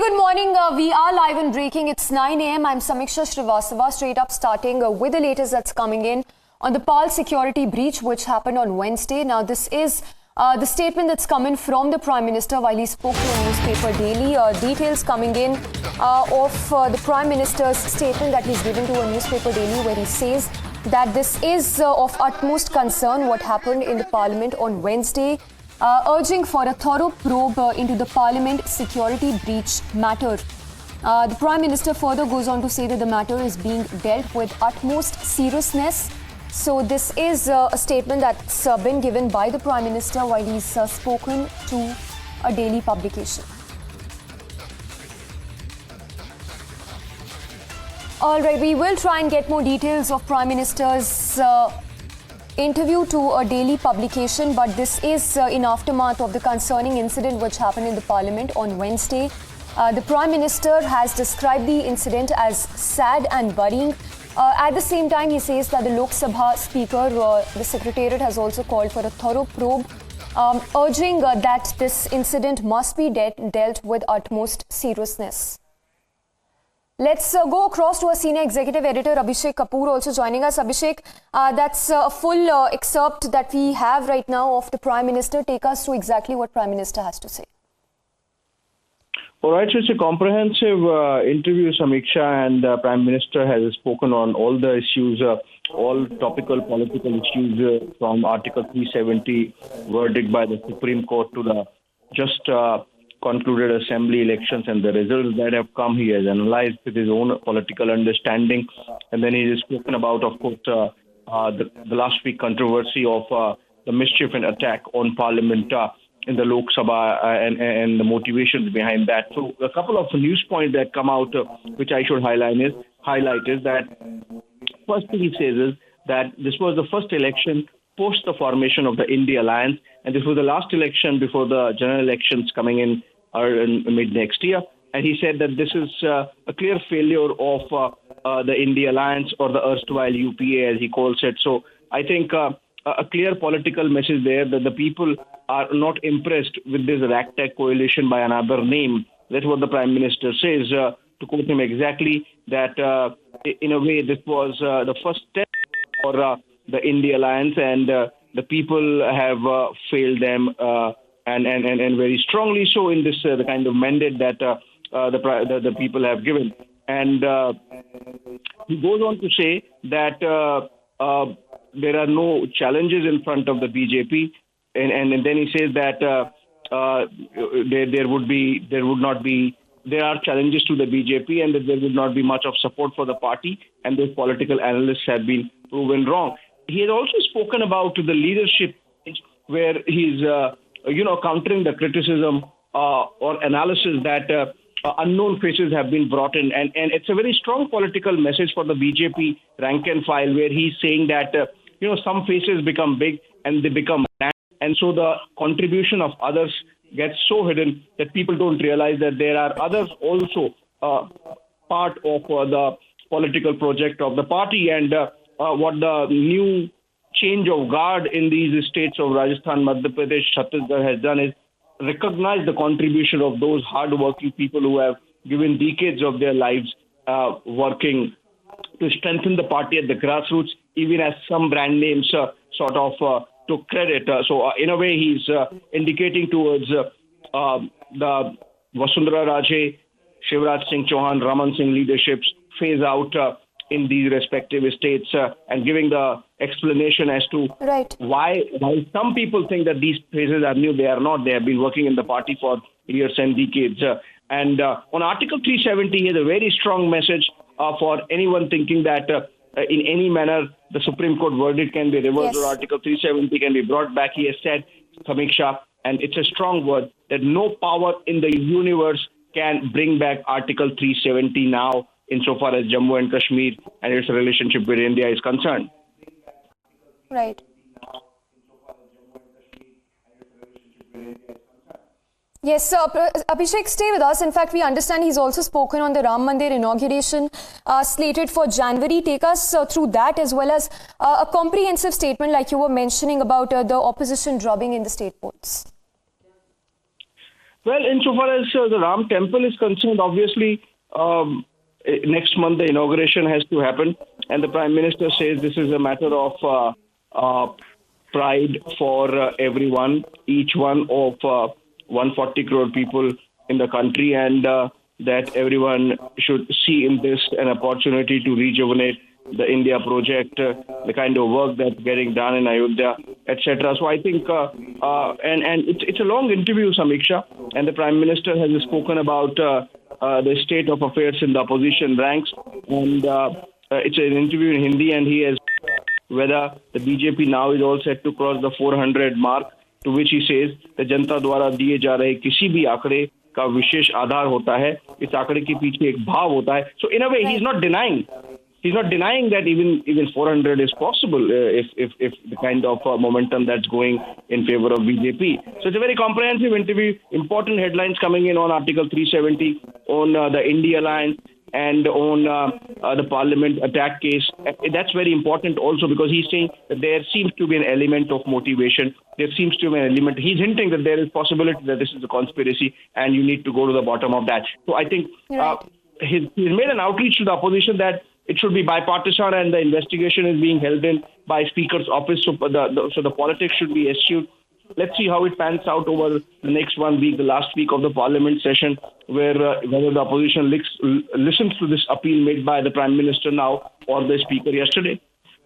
very good morning. We are live and breaking. It's 9 a.m. I'm Samiksha Srivastava, straight up starting with the latest that's coming in on the PAL security breach which happened on Wednesday. Now, this is the statement that's coming from the Prime Minister while he spoke to a newspaper daily. Details coming in of the Prime Minister's statement that he's given to a newspaper daily, where he says that this is of utmost concern what happened in the Parliament on Wednesday, urging for a thorough probe into the Parliament security breach matter. The Prime Minister further goes on to say that the matter is being dealt with utmost seriousness. So this is a statement that's been given by the Prime Minister while he's spoken to a daily publication. All right, we will try and get more details of Prime Minister's interview to a daily publication, but this is in aftermath of the concerning incident which happened in the Parliament on Wednesday. The Prime Minister has described the incident as sad and worrying. At the same time, he says that the Lok Sabha Speaker, the Secretariat, has also called for a thorough probe, urging that this incident must be dealt with utmost seriousness. Let's go across to our senior executive editor, Abhishek Kapoor, also joining us. Abhishek, that's a full excerpt that we have right now of the Prime Minister. Take us through exactly what Prime Minister has to say. All right, so it's a comprehensive interview, Samiksha, and the Prime Minister has spoken on all the issues, all topical political issues, from Article 370 verdict by the Supreme Court to the just concluded assembly elections and the results that have come. He has analyzed with his own political understanding, and then he has spoken about, of course, the last week controversy of the mischief and attack on Parliament in the Lok Sabha and the motivations behind that. So a couple of news points that come out, which I should highlight is that first thing he says is that this was the first election post the formation of the India Alliance, and this was the last election before the general elections coming in mid next year. And he said that this is a clear failure of the India Alliance, or the erstwhile UPA as he calls it. So I think a clear political message there that the people are not impressed with this ragtag coalition by another name. That's what the Prime Minister says, to quote him exactly, that in a way this was the first step for the India Alliance, and the people have failed them, and very strongly so in this the kind of mandate that the people have given. And he goes on to say that there are no challenges in front of the BJP, and then he says that there are challenges to the BJP, and that there would not be much of support for the party, and those political analysts have been proven wrong. He has also spoken about the leadership, where he's countering the criticism or analysis that unknown faces have been brought in, and it's a very strong political message for the BJP rank and file, where he's saying that some faces become big and they become bland, and so the contribution of others gets so hidden that people don't realize that there are others also part of the political project of the party. And what the new change of guard in these states of Rajasthan, Madhya Pradesh, Chhattisgarh has done is recognize the contribution of those hard-working people who have given decades of their lives working to strengthen the party at the grassroots, even as some brand names sort of took credit. So in a way, he's indicating towards the Vasundhara Raje, Shivraj Singh Chauhan, Raman Singh leaderships phase out in these respective states, and giving the explanation as to why some people think that these phases are new. They are not. They have been working in the party for years and decades. And on Article 370, he has a very strong message for anyone thinking that in any manner the Supreme Court verdict can be reversed, or Article 370 can be brought back. He has said, Samiksha, and it's a strong word, that no power in the universe can bring back Article 370 now, insofar as Jammu and Kashmir and its relationship with India is concerned. Right. Yes, sir. Abhishek, stay with us. In fact, we understand he's also spoken on the Ram Mandir inauguration slated for January. Take us through that, as well as a comprehensive statement like you were mentioning about the opposition drubbing in the state ports. Well, insofar as the Ram Temple is concerned, obviously, next month the inauguration has to happen, and the Prime Minister says this is a matter of pride for everyone, each one of 140 crore people in the country, and that everyone should see in this an opportunity to rejuvenate the India project, the kind of work that's getting done in Ayodhya, etc. So I think, and it's a long interview, Samiksha, and the Prime Minister has spoken about the state of affairs in the opposition ranks, and it's an interview in Hindi, and he has whether the BJP now is all set to cross the 400 mark, to which he says the जनता द्वारा दिए जा रहे किसी भी आंकड़े का विशेष आधार होता है, इस आंकड़े के पीछे एक भाव होता है. So in a way, he's not denying that even 400 is possible if the kind of momentum that's going in favor of BJP. So it's a very comprehensive interview. Important headlines coming in on Article 370, on the India Alliance, and on the Parliament attack case. That's very important also because he's saying that there seems to be an element of motivation. There seems to be an element. He's hinting that there is possibility that this is a conspiracy and you need to go to the bottom of that. So I think he's made an outreach to the opposition that it should be bipartisan and the investigation is being held in by Speaker's office. So the politics should be eschewed. Let's see how it pans out over the next 1 week, the last week of the Parliament session, where whether the opposition listens to this appeal made by the Prime Minister now or the Speaker yesterday.